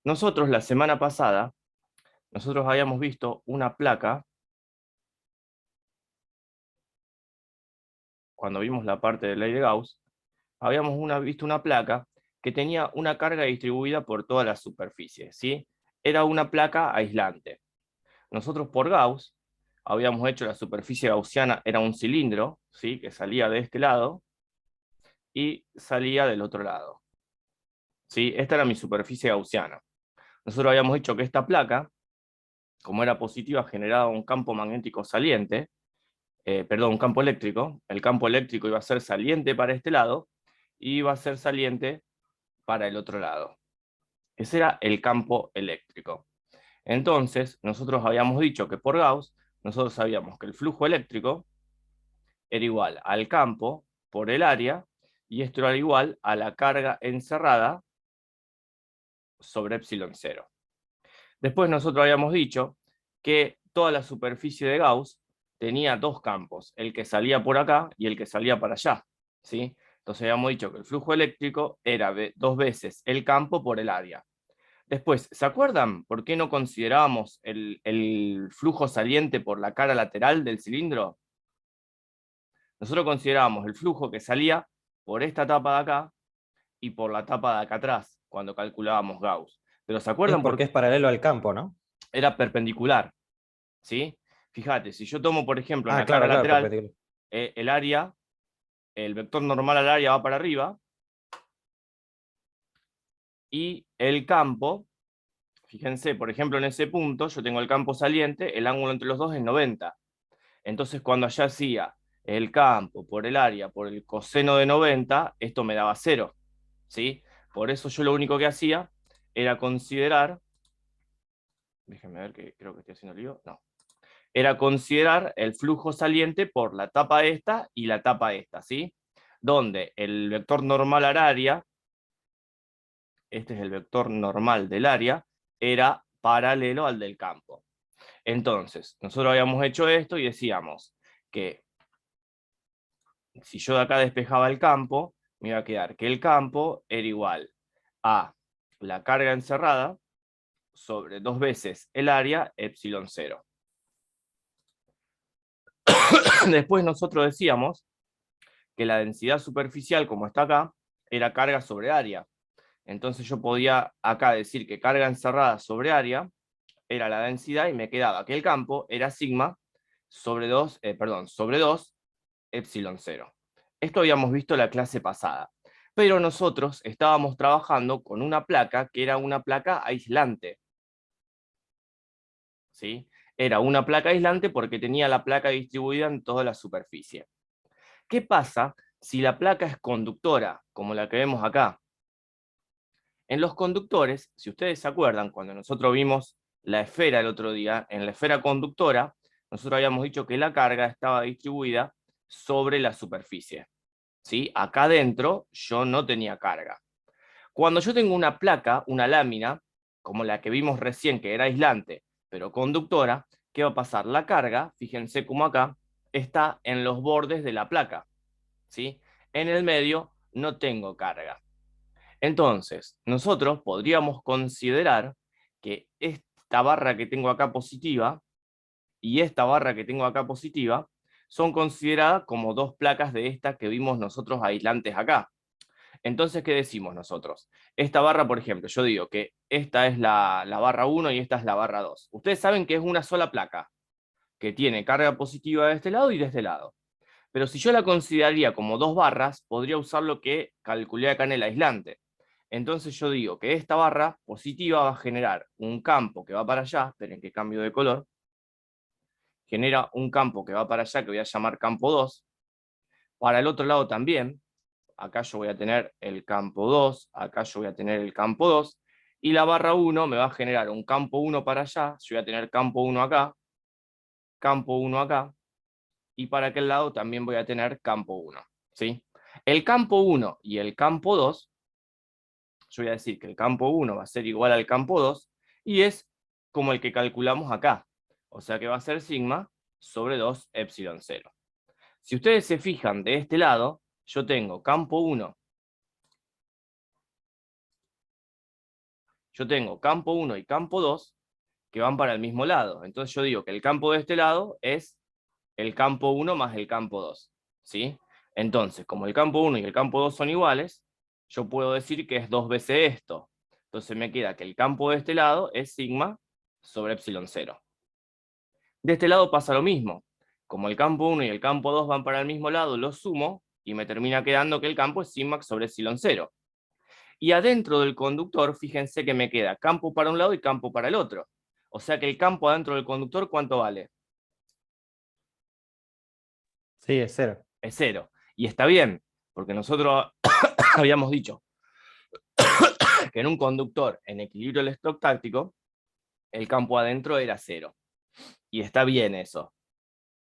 Nosotros la semana pasada, nosotros habíamos visto una placa, cuando vimos la parte de ley de Gauss, habíamos visto una placa que tenía una carga distribuida por toda la superficie, ¿sí? Era una placa aislante. Nosotros por Gauss habíamos hecho la superficie gaussiana, era un cilindro, ¿sí? Que salía de este lado y salía del otro lado, ¿sí? Esta era mi superficie gaussiana. Nosotros habíamos dicho que esta placa, como era positiva, generaba un campo magnético saliente, perdón, un campo eléctrico. El campo eléctrico iba a ser saliente para este lado y iba a ser saliente para el otro lado. Ese era el campo eléctrico. Entonces, nosotros habíamos dicho que por Gauss, nosotros sabíamos que el flujo eléctrico era igual al campo por el área, y esto era igual a la carga encerrada sobre epsilon cero. Después nosotros habíamos dicho que toda la superficie de Gauss tenía dos campos, el que salía por acá y el que salía para allá, ¿sí? Entonces habíamos dicho que el flujo eléctrico era dos veces el campo por el área. Después, ¿se acuerdan por qué no considerábamos el flujo saliente por la cara lateral del cilindro? Nosotros considerábamos el flujo que salía por esta tapa de acá y por la tapa de acá atrás, cuando calculábamos Gauss. Pero ¿se Es acuerdan por porque qué? es paralelo al campo, ¿no? Era perpendicular, ¿sí? Fíjate, si yo tomo, por ejemplo, en Ah, la cara claro, claro, lateral, perpendicular. el área, el vector normal al área va para arriba, y el campo, fíjense, por ejemplo, en ese punto, yo tengo el campo saliente, el ángulo entre los dos es 90. Entonces, cuando allá hacía el campo por el área, por el coseno de 90, esto me daba 0, ¿sí? Por eso yo lo único que hacía era considerar, déjenme ver que creo que estoy haciendo lío, no, era considerar el flujo saliente por la tapa esta y la tapa esta, ¿sí? Donde el vector normal al área, este es el vector normal del área, era paralelo al del campo. Entonces, nosotros habíamos hecho esto y decíamos que si yo de acá despejaba el campo, me iba a quedar que el campo era igual a la carga encerrada sobre dos veces el área epsilon cero. Después nosotros decíamos que la densidad superficial, como está acá, era carga sobre área. Entonces yo podía acá decir que carga encerrada sobre área era la densidad, y me quedaba que el campo era sigma sobre 2, sobre 2 epsilon cero. Esto habíamos visto la clase pasada, pero nosotros estábamos trabajando con una placa que era una placa aislante, ¿sí? Era una placa aislante porque tenía la placa distribuida en toda la superficie. ¿Qué pasa si la placa es conductora, como la que vemos acá? En los conductores, si ustedes se acuerdan, cuando nosotros vimos la esfera el otro día, en la esfera conductora, nosotros habíamos dicho que la carga estaba distribuida sobre la superficie, ¿sí? Acá adentro yo no tenía carga. Cuando yo tengo una placa, una lámina, como la que vimos recién, que era aislante, pero conductora, ¿qué va a pasar? La carga, fíjense cómo acá, está en los bordes de la placa, ¿sí? En el medio no tengo carga. Entonces, nosotros podríamos considerar que esta barra que tengo acá positiva y esta barra que tengo acá positiva son consideradas como dos placas de estas que vimos nosotros aislantes acá. Entonces, ¿qué decimos nosotros? Esta barra, por ejemplo, yo digo que esta es la barra 1 y esta es la barra 2. Ustedes saben que es una sola placa, que tiene carga positiva de este lado y de este lado. Pero si yo la consideraría como dos barras, podría usar lo que calculé acá en el aislante. Entonces yo digo que esta barra positiva va a generar un campo que va para allá, esperen que cambio de color, genera un campo que va para allá que voy a llamar campo 2, para el otro lado también, acá yo voy a tener el campo 2, acá yo voy a tener el campo 2, y la barra 1 me va a generar un campo 1 para allá, yo voy a tener campo 1 acá, campo 1 acá, y para aquel lado también voy a tener campo 1, ¿sí? El campo 1 y el campo 2, yo voy a decir que el campo 1 va a ser igual al campo 2, y es como el que calculamos acá, o sea que va a ser sigma sobre 2 epsilon 0. Si ustedes se fijan de este lado, yo tengo campo 1 Yo tengo campo 1 y campo 2 que van para el mismo lado. Entonces yo digo que el campo de este lado es el campo 1 más el campo 2. ¿Sí? Entonces, como el campo 1 y el campo 2 son iguales, yo puedo decir que es 2 veces esto. Entonces me queda que el campo de este lado es sigma sobre epsilon 0. De este lado pasa lo mismo. Como el campo 1 y el campo 2 van para el mismo lado, los sumo y me termina quedando que el campo es sigma sobre epsilon 0. Y adentro del conductor, fíjense que me queda campo para un lado y campo para el otro. O sea que el campo adentro del conductor, ¿cuánto vale? Sí, es 0. Es 0. Y está bien, porque nosotros habíamos dicho que en un conductor en equilibrio electrostático, el campo adentro era 0. Y está bien eso.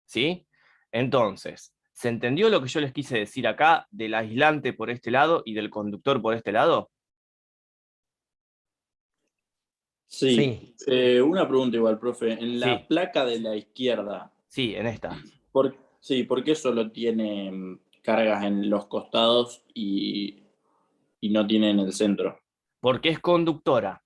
¿Sí? Entonces, ¿se entendió lo que yo les quise decir acá del aislante por este lado y del conductor por este lado? Sí, Sí, una pregunta igual, profe. En la Sí, placa de la izquierda, sí, en esta. sí, ¿por qué solo tiene cargas en los costados y no tiene en el centro? Porque es conductora.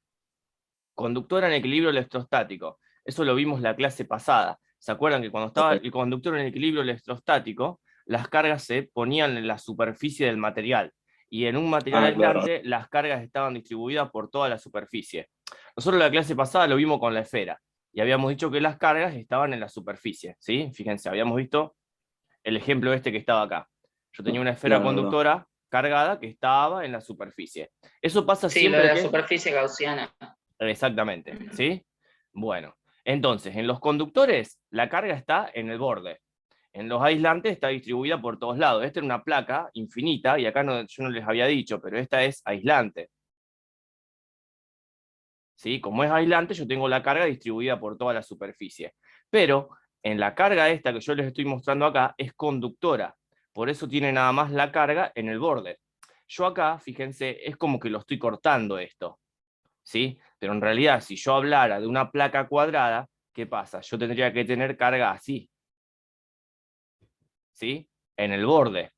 Conductora en equilibrio electrostático. Eso lo vimos la clase pasada. ¿Se acuerdan que cuando estaba Ok. el conductor en equilibrio electrostático, las cargas se ponían en la superficie del material? Y en un material Ah, claro. aislante, las cargas estaban distribuidas por toda la superficie. Nosotros la clase pasada lo vimos con la esfera. Y habíamos dicho que las cargas estaban en la superficie. ¿Sí? Fíjense, habíamos visto el ejemplo este que estaba acá. Yo tenía una esfera Claro, claro. conductora cargada que estaba en la superficie. Eso pasa Sí, lo de siempre la que... superficie gaussiana. Exactamente, ¿sí? Bueno, entonces, en los conductores la carga está en el borde. En los aislantes está distribuida por todos lados. Esta es una placa infinita, y acá yo no les había dicho, pero esta es aislante. ¿Sí? Como es aislante, yo tengo la carga distribuida por toda la superficie. Pero en la carga esta que yo les estoy mostrando acá es conductora. Por eso tiene nada más la carga en el borde. Yo acá, fíjense, es como que lo estoy cortando esto. ¿Sí? Pero en realidad, si yo hablara de una placa cuadrada, ¿qué pasa? Yo tendría que tener carga así, ¿sí? En el borde.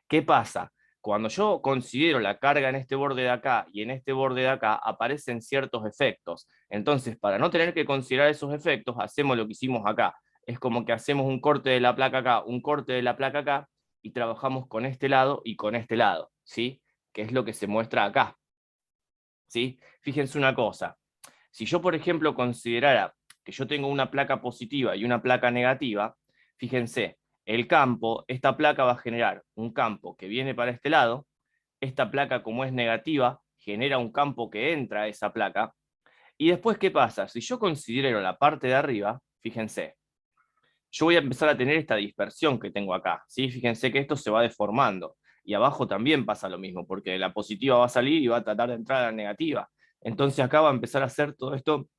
¿Qué pasa? Cuando yo considero la carga en este borde de acá y en este borde de acá, aparecen ciertos efectos. Entonces, para no tener que considerar esos efectos, hacemos lo que hicimos acá. Es como que hacemos un corte de la placa acá, un corte de la placa acá, y trabajamos con este lado y con este lado, ¿sí? Que es lo que se muestra acá, ¿sí? Fíjense una cosa. Si yo, por ejemplo, considerara que yo tengo una placa positiva y una placa negativa, fíjense, el campo, esta placa va a generar un campo que viene para este lado, esta placa como es negativa, genera un campo que entra a esa placa, y después, ¿qué pasa? Si yo considero la parte de arriba, fíjense, yo voy a empezar a tener esta dispersión que tengo acá, ¿sí? Fíjense que esto se va deformando, y abajo también pasa lo mismo, porque la positiva va a salir y va a tratar de entrar a la negativa. Entonces acá va a empezar a hacer todo esto,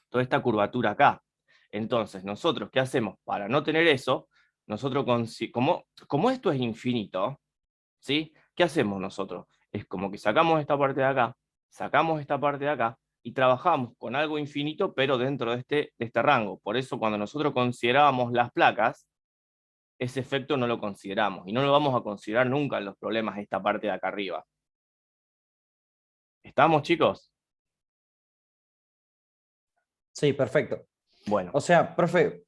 toda esta curvatura acá. Entonces, nosotros, ¿qué hacemos? Para no tener eso, nosotros, como esto es infinito, ¿sí? ¿Qué hacemos nosotros? Es como que sacamos esta parte de acá, sacamos esta parte de acá, y trabajamos con algo infinito, pero dentro de este rango. Por eso, cuando nosotros considerábamos las placas, ese efecto no lo consideramos, y no lo vamos a considerar nunca en los problemas de esta parte de acá arriba. ¿Estamos, chicos? sí, perfecto. Bueno, O sea, profe,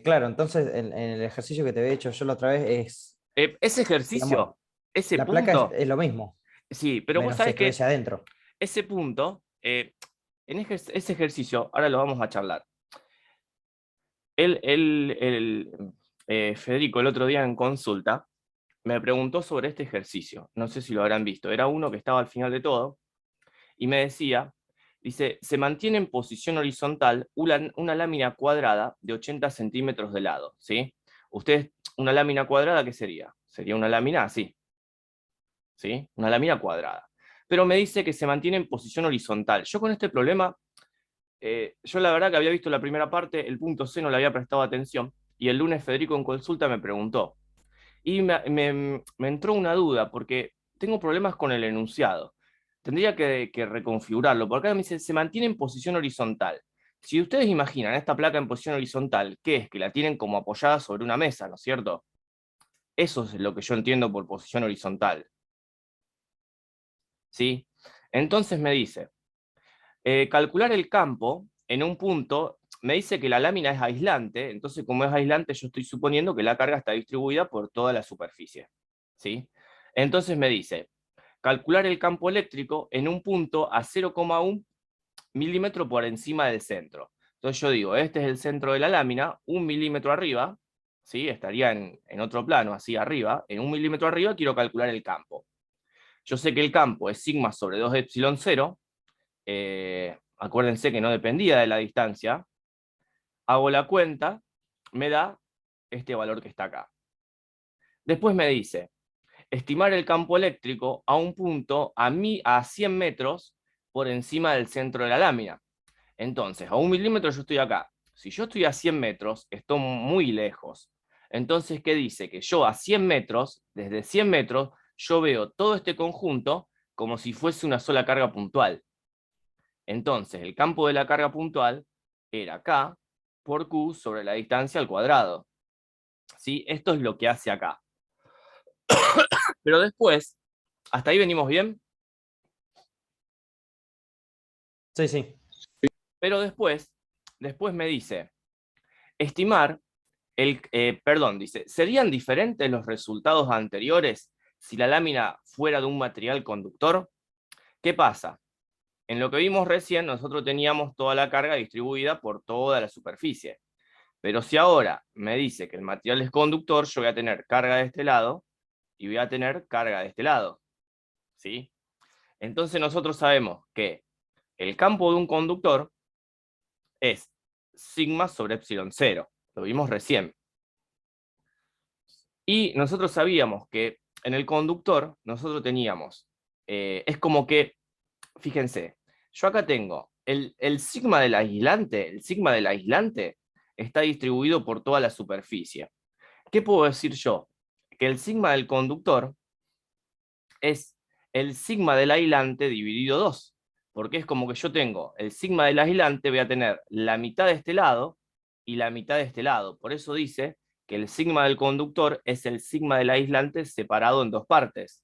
claro, entonces en el ejercicio que te había hecho yo la otra vez es, ese digamos, ejercicio, ese la placa punto, es lo mismo, sí, pero vos menos sabés esto de que ese adentro. ese punto, en ese ejercicio, ahora lo vamos a charlar. Federico, el otro día en consulta, me preguntó sobre este ejercicio. No sé si lo habrán visto. Era uno que estaba al final de todo y me decía, dice, se mantiene en posición horizontal una lámina cuadrada de 80 centímetros de lado, ¿sí? Ustedes, una lámina cuadrada, ¿qué sería? Sería una lámina así, ¿sí? Una lámina cuadrada. Pero me dice que se mantiene en posición horizontal. Yo con este problema, yo la verdad que había visto la primera parte, el punto C no le había prestado atención, y el lunes Federico en consulta me preguntó. Y me entró una duda, porque tengo problemas con el enunciado. Tendría que reconfigurarlo, porque acá me dice, se mantiene en posición horizontal. Si ustedes imaginan esta placa en posición horizontal, ¿qué es? Que la tienen como apoyada sobre una mesa, ¿no es cierto? Eso es lo que yo entiendo por posición horizontal. ¿Sí? Entonces me dice, Calcular el campo en un punto, me dice que la lámina es aislante, entonces como es aislante yo estoy suponiendo que la carga está distribuida por toda la superficie, ¿sí? Entonces me dice, calcular el campo eléctrico en un punto a 0,1 milímetro por encima del centro. Entonces yo digo, este es el centro de la lámina, 1 milímetro arriba, ¿sí? Estaría en otro plano, así arriba, en 1 milímetro arriba quiero calcular el campo. Yo sé que el campo es sigma sobre 2 epsilon 0, acuérdense que no dependía de la distancia, hago la cuenta, me da este valor que está acá. Después me dice, estimar el campo eléctrico a un punto a 100 metros por encima del centro de la lámina. Entonces, a 1 milímetro yo estoy acá. Si yo estoy a 100 metros, estoy muy lejos. Entonces, ¿qué dice? Que yo a 100 metros, desde 100 metros, yo veo todo este conjunto como si fuese una sola carga puntual. Entonces, el campo de la carga puntual era K por Q sobre la distancia al cuadrado. ¿Sí? Esto es lo que hace acá. Pero después, ¿hasta ahí venimos bien? Sí, sí. Pero después me dice, estimar, dice, ¿serían diferentes los resultados anteriores si la lámina fuera de un material conductor? ¿Qué pasa? En lo que vimos recién, nosotros teníamos toda la carga distribuida por toda la superficie. Pero si ahora me dice que el material es conductor, yo voy a tener carga de este lado y voy a tener carga de este lado. ¿Sí? Entonces nosotros sabemos que el campo de un conductor es sigma sobre epsilon 0. Lo vimos recién. Y nosotros sabíamos que en el conductor nosotros teníamos, es como que, fíjense, yo acá tengo el sigma del aislante, está distribuido por toda la superficie. ¿Qué puedo decir yo? Que el sigma del conductor es el sigma del aislante dividido 2, porque es como que yo tengo el sigma del aislante, voy a tener la mitad de este lado y la mitad de este lado. Por eso dice que el sigma del conductor es el sigma del aislante separado en dos partes.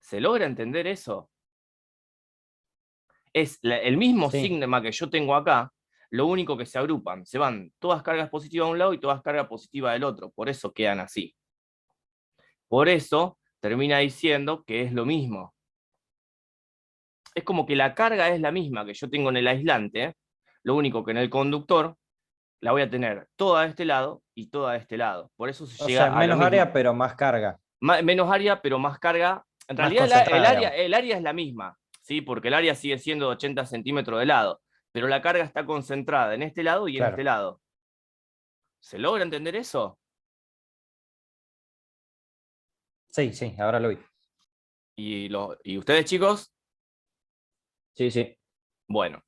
¿Se logra entender eso? Es el mismo Sí. sigma que yo tengo acá, lo único que se agrupan, se van todas cargas positivas de un lado y todas cargas positivas del otro, por eso quedan así. Por eso termina diciendo que es lo mismo. Es como que la carga es la misma que yo tengo en el aislante, lo único que en el conductor la voy a tener toda de este lado y toda de este lado. Por eso se O llega sea, a lo menos mismo. área, pero más carga. Menos área, pero más carga. En Más realidad concentrada, digamos. el área es la misma, ¿sí? Porque el área sigue siendo 80 centímetros de lado, pero la carga está concentrada en este lado y en este Claro. lado. ¿Se logra entender eso? Sí, sí, ahora lo vi. ¿Y ustedes, chicos? Sí, sí. Bueno,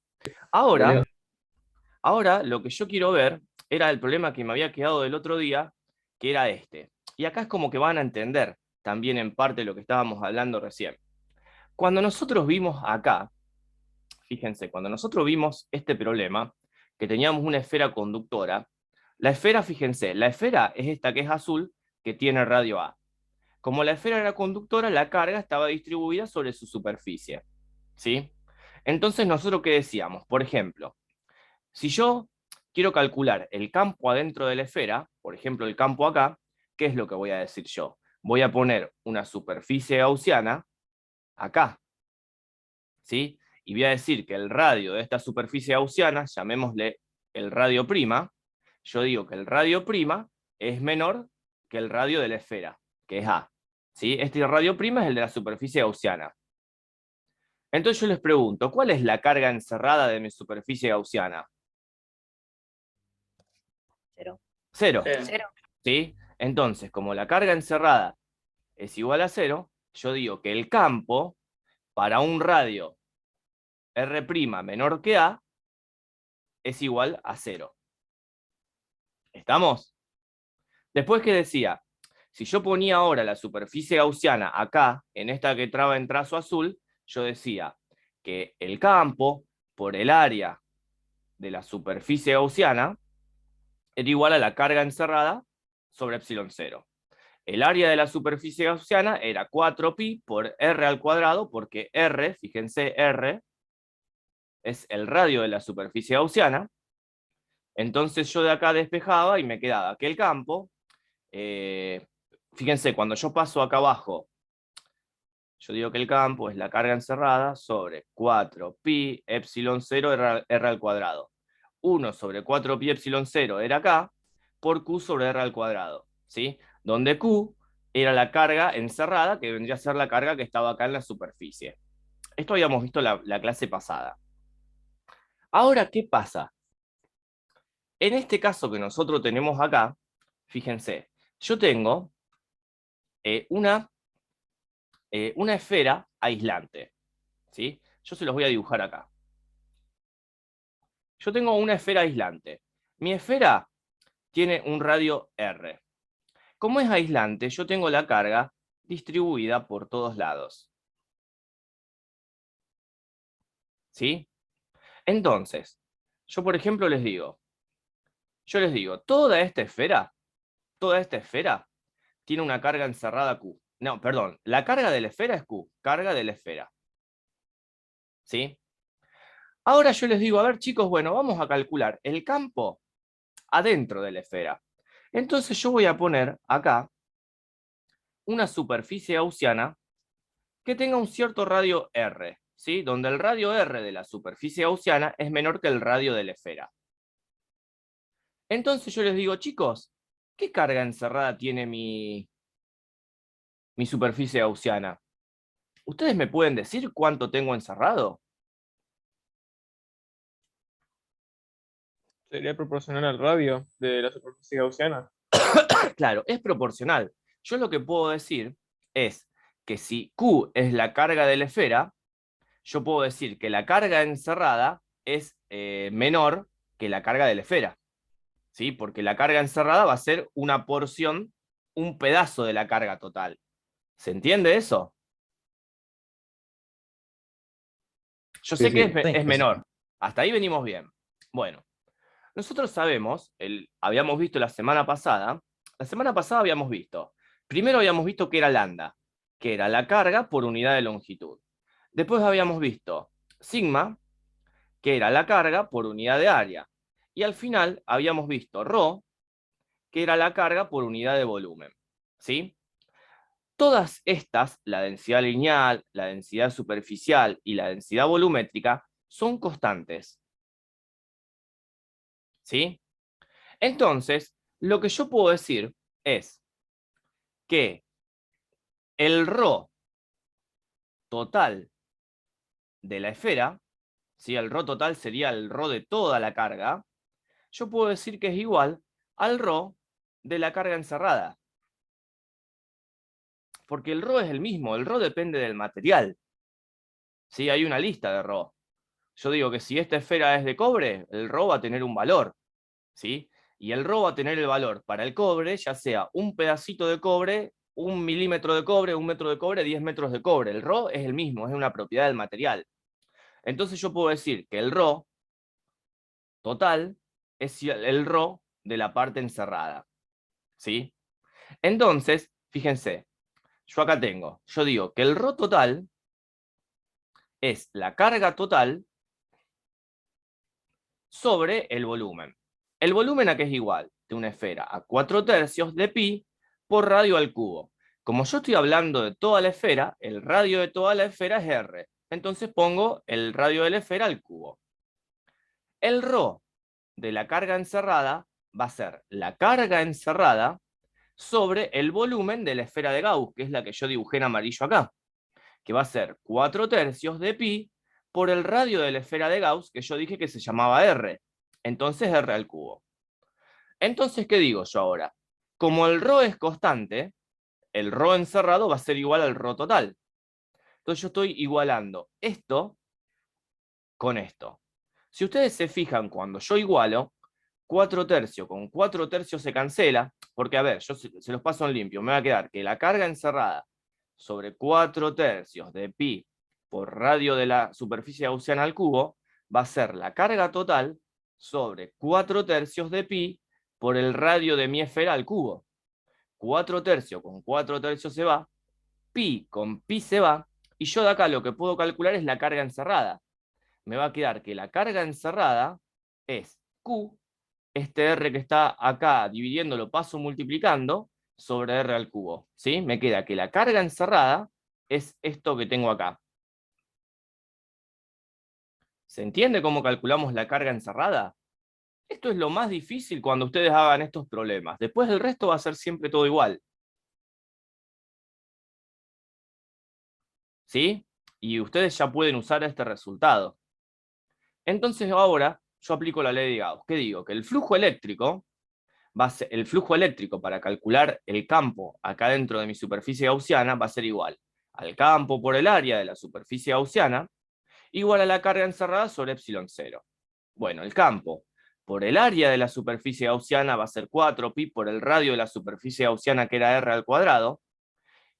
ahora lo que yo quiero ver era el problema que me había quedado del otro día, que era este. Y acá es como que van a entender también en parte lo que estábamos hablando recién. Cuando nosotros vimos acá, fíjense, cuando nosotros vimos este problema, que teníamos una esfera conductora, la esfera, fíjense, la esfera es esta que es azul, que tiene radio A. Como la esfera era conductora, la carga estaba distribuida sobre su superficie. ¿Sí? Entonces, nosotros, ¿qué decíamos? Por ejemplo, si yo quiero calcular el campo adentro de la esfera, por ejemplo, el campo acá, ¿qué es lo que voy a decir yo? Voy a poner una superficie gaussiana acá, ¿sí? Y voy a decir que el radio de esta superficie gaussiana, llamémosle el radio prima, yo digo que el radio prima es menor que el radio de la esfera, que es A. ¿Sí? Este radio prima es el de la superficie gaussiana. Entonces yo les pregunto, ¿cuál es la carga encerrada de mi superficie gaussiana? Cero. Cero. Cero. ¿Sí? Entonces, como la carga encerrada es igual a 0, yo digo que el campo para un radio R' menor que A es igual a 0. ¿Estamos? Después, ¿qué decía? Si yo ponía ahora la superficie gaussiana acá, en esta que traba en trazo azul, yo decía que el campo por el área de la superficie gaussiana era igual a la carga encerrada sobre epsilon 0. El área de la superficie gaussiana era 4pi por r al cuadrado, porque r, fíjense, r es el radio de la superficie gaussiana. Entonces yo de acá despejaba y me quedaba que el campo, fíjense, cuando yo paso acá abajo, yo digo que el campo es la carga encerrada sobre 4pi epsilon 0 r al cuadrado. 1 sobre 4pi epsilon 0 era acá, por q sobre r al cuadrado, ¿sí? Donde q era la carga encerrada, que vendría a ser la carga que estaba acá en la superficie. Esto habíamos visto la clase pasada. Ahora, ¿qué pasa? En este caso que nosotros tenemos acá, fíjense, yo tengo una esfera aislante, ¿sí? Yo se los voy a dibujar acá. Yo tengo una esfera aislante. Mi esfera tiene un radio R. Como es aislante, yo tengo la carga distribuida por todos lados. ¿Sí? Entonces, yo por ejemplo les digo, toda esta esfera tiene una carga encerrada Q. No, perdón, la carga de la esfera es Q, carga de la esfera. ¿Sí? Ahora yo les digo, a ver chicos, bueno, vamos a calcular el campo adentro de la esfera. Entonces yo voy a poner acá una superficie gaussiana que tenga un cierto radio R, ¿sí? Donde el radio R de la superficie gaussiana es menor que el radio de la esfera. Entonces yo les digo, chicos, ¿qué carga encerrada tiene mi superficie gaussiana? ¿Ustedes me pueden decir cuánto tengo encerrado? Sería proporcional al radio de la superficie gaussiana. Claro, es proporcional. Yo lo que puedo decir es que si Q es la carga de la esfera, yo puedo decir que la carga encerrada es menor que la carga de la esfera. ¿Sí? Porque la carga encerrada va a ser una porción, un pedazo de la carga total. ¿Se entiende eso? Yo sé que es menor. Hasta ahí venimos bien. Bueno, nosotros sabemos, habíamos visto la semana pasada habíamos visto, primero habíamos visto que era lambda, que era la carga por unidad de longitud. Después habíamos visto sigma, que era la carga por unidad de área. Y al final habíamos visto rho, que era la carga por unidad de volumen. ¿Sí? Todas estas, la densidad lineal, la densidad superficial y la densidad volumétrica, son constantes. ¿Sí? Entonces, lo que yo puedo decir es que el ρ total de la esfera, ¿sí? El ρ total sería el ρ de toda la carga, yo puedo decir que es igual al ρ de la carga encerrada. Porque el ρ es el mismo, el ρ depende del material. ¿Sí? Hay una lista de ρ. Yo digo que si esta esfera es de cobre, el ρ va a tener un valor. ¿Sí? Y el ρ va a tener el valor para el cobre, ya sea un pedacito de cobre, 1 milímetro de cobre, 1 metro de cobre, 10 metros de cobre. El ρ es el mismo, es una propiedad del material. Entonces yo puedo decir que el ρ total es el ρ de la parte encerrada. ¿Sí? Entonces, fíjense, yo digo que el ρ total es la carga total sobre el volumen. ¿El volumen a qué es igual? De una esfera a 4/3 de pi por radio al cubo. Como yo estoy hablando de toda la esfera, el radio de toda la esfera es R. Entonces pongo el radio de la esfera al cubo. El ρ de la carga encerrada va a ser la carga encerrada sobre el volumen de la esfera de Gauss, que es la que yo dibujé en amarillo acá, que va a ser 4/3 de pi por el radio de la esfera de Gauss, que yo dije que se llamaba R. Entonces R al cubo. Entonces, ¿qué digo yo ahora? Como el ρ es constante, el ρ encerrado va a ser igual al ρ total. Entonces yo estoy igualando esto con esto. Si ustedes se fijan, cuando yo igualo, 4/3 con 4/3 se cancela, porque a ver, yo se los paso en limpio, me va a quedar que la carga encerrada sobre 4/3 de pi por radio de la superficie gaussiana al cubo va a ser la carga total sobre 4/3 de pi por el radio de mi esfera al cubo. 4/3 con 4/3 se va, pi con pi se va, y yo de acá lo que puedo calcular es la carga encerrada. me va a quedar que la carga encerrada es Q, este R que está acá dividiéndolo paso multiplicando, sobre R al cubo. ¿Sí? Me queda que la carga encerrada es esto que tengo acá. ¿Se entiende cómo calculamos la carga encerrada? Esto es lo más difícil cuando ustedes hagan estos problemas. Después el resto va a ser siempre todo igual. ¿Sí? Y ustedes ya pueden usar este resultado. Entonces ahora yo aplico la ley de Gauss. ¿Qué digo? Que el flujo eléctrico para calcular el campo acá dentro de mi superficie gaussiana va a ser igual al campo por el área de la superficie gaussiana, igual a la carga encerrada sobre epsilon 0. Bueno, el campo por el área de la superficie gaussiana va a ser 4pi por el radio de la superficie gaussiana, que era r al cuadrado,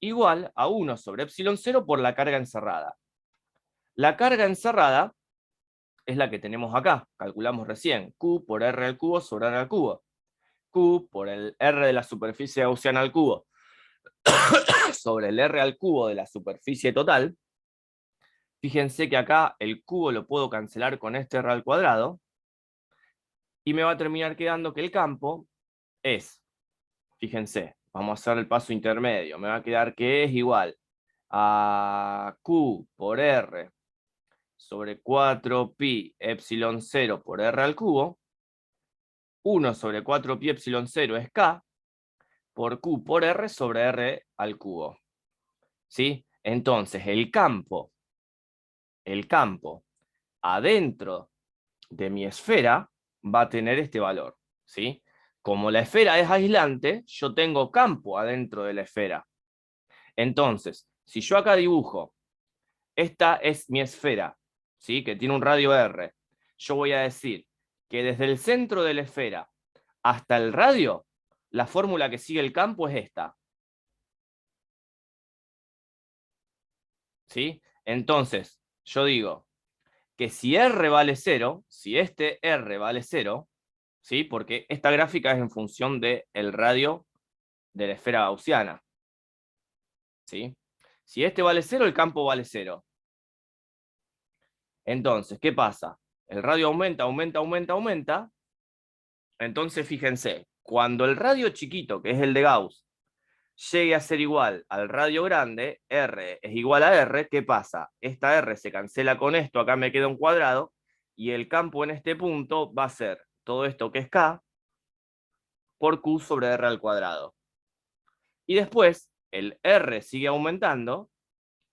igual a 1 sobre epsilon 0 por la carga encerrada. La carga encerrada es la que tenemos acá, calculamos recién, Q por R al cubo sobre R al cubo. Q por el R de la superficie gaussiana al cubo sobre el R al cubo de la superficie total. Fíjense que acá el cubo lo puedo cancelar con este R al cuadrado, y me va a terminar quedando que el campo es, fíjense, vamos a hacer el paso intermedio, me va a quedar que es igual a Q por R sobre 4pi epsilon 0 por R al cubo, 1 sobre 4pi epsilon 0 es K, por Q por R sobre R al cubo. ¿Sí? Entonces, el campo adentro de mi esfera va a tener este valor. ¿Sí? Como la esfera es aislante, yo tengo campo adentro de la esfera. Entonces, si yo acá dibujo, esta es mi esfera, ¿sí? Que tiene un radio R, yo voy a decir que desde el centro de la esfera hasta el radio, la fórmula que sigue el campo es esta. ¿Sí? Entonces, yo digo que si R vale 0, si este R vale 0, ¿sí? Porque esta gráfica es en función del radio de la esfera gaussiana. ¿Sí? Si este vale 0, el campo vale 0. Entonces, ¿qué pasa? El radio aumenta, aumenta, aumenta, aumenta. Entonces, fíjense, cuando el radio chiquito, que es el de Gauss, llegue a ser igual al radio grande, R es igual a R, ¿qué pasa? Esta R se cancela con esto, acá me queda un cuadrado, y el campo en este punto va a ser todo esto que es K por Q sobre R al cuadrado. Y después, el R sigue aumentando,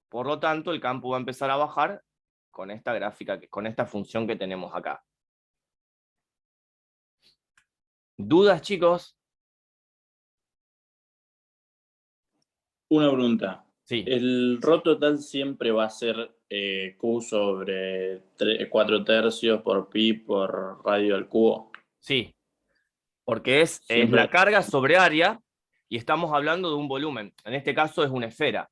por lo tanto, el campo va a empezar a bajar con esta gráfica, con esta función que tenemos acá. ¿Dudas, chicos? Una pregunta. Sí. ¿El ρ total siempre va a ser Q sobre 4 tercios por pi por radio al cubo? Sí, porque es Siempre. la carga sobre área y estamos hablando de un volumen. En este caso es una esfera.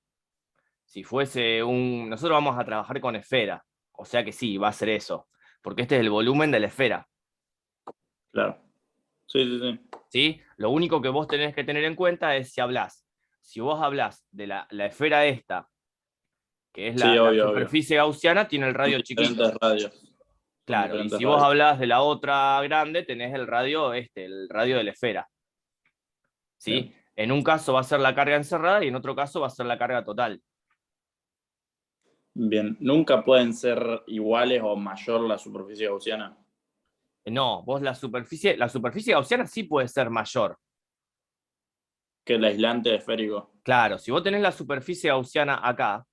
Si fuese un... Nosotros vamos a trabajar con esfera, o sea que sí, va a ser eso, porque este es el volumen de la esfera. Claro. Sí, sí, sí. ¿Sí? Lo único que vos tenés que tener en cuenta es si vos hablás de la esfera esta, que es Sí, la obvio, superficie gaussiana, tiene el radio chiquito. Diferentes radios. Claro, y Diferentes si vos radios. hablás de la otra grande, tenés el radio de la esfera. ¿Sí? Bien. En un caso va a ser la carga encerrada y en otro caso va a ser la carga total. Bien. ¿Nunca pueden ser iguales o mayor la superficie gaussiana? No, vos la superficie gaussiana sí puede ser mayor. Que el aislante esférico. Claro, si vos tenés la superficie gaussiana acá,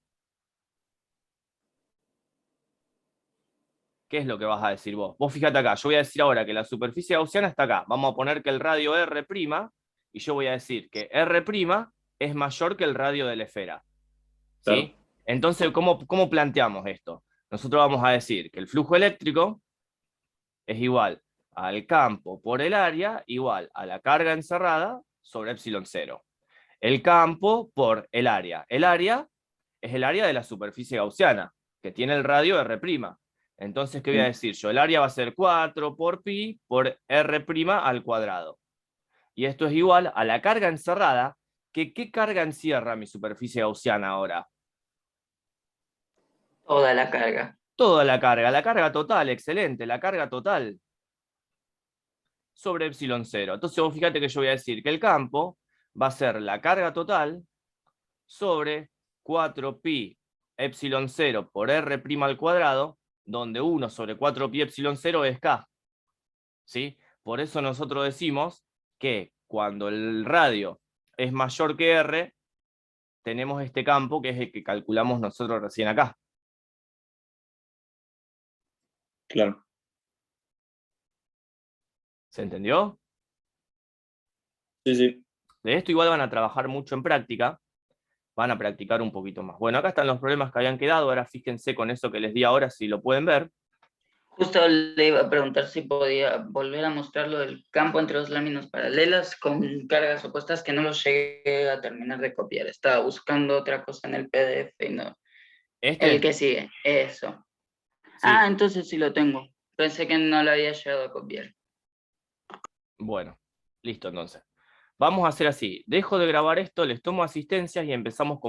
¿qué es lo que vas a decir vos? Vos fíjate acá, yo voy a decir ahora que la superficie gaussiana está acá. Vamos a poner que el radio R', y yo voy a decir que R' es mayor que el radio de la esfera. ¿Sí? Claro. Entonces, ¿cómo planteamos esto? Nosotros vamos a decir que el flujo eléctrico es igual al campo por el área igual a la carga encerrada sobre epsilon 0. El campo por el área. El área es el área de la superficie gaussiana, que tiene el radio R'. Entonces, ¿qué voy a decir yo? El área va a ser 4 por pi por R' al cuadrado. Y esto es igual a la carga encerrada, que ¿qué carga encierra mi superficie gaussiana ahora? Toda la carga. Toda la carga total, excelente, la carga total sobre epsilon 0. Entonces vos fíjate que yo voy a decir que el campo va a ser la carga total sobre 4pi epsilon 0 por r' al cuadrado, donde 1 sobre 4pi epsilon 0 es k. ¿Sí? Por eso nosotros decimos que cuando el radio es mayor que r, tenemos este campo que es el que calculamos nosotros recién acá. Claro. ¿Se entendió? Sí, sí. De esto igual van a trabajar mucho en práctica, van a practicar un poquito más. Bueno, acá están los problemas que habían quedado, ahora fíjense con eso que les di ahora, si lo pueden ver. Justo le iba a preguntar si podía volver a mostrar lo del campo entre dos láminas paralelas con cargas opuestas, que no lo llegué a terminar de copiar. Estaba buscando otra cosa en el PDF y no. El que sigue, eso. Sí. Ah, entonces sí lo tengo. Pensé que no lo había llegado a copiar. Bueno, listo entonces. Vamos a hacer así, dejo de grabar esto, les tomo asistencias y empezamos con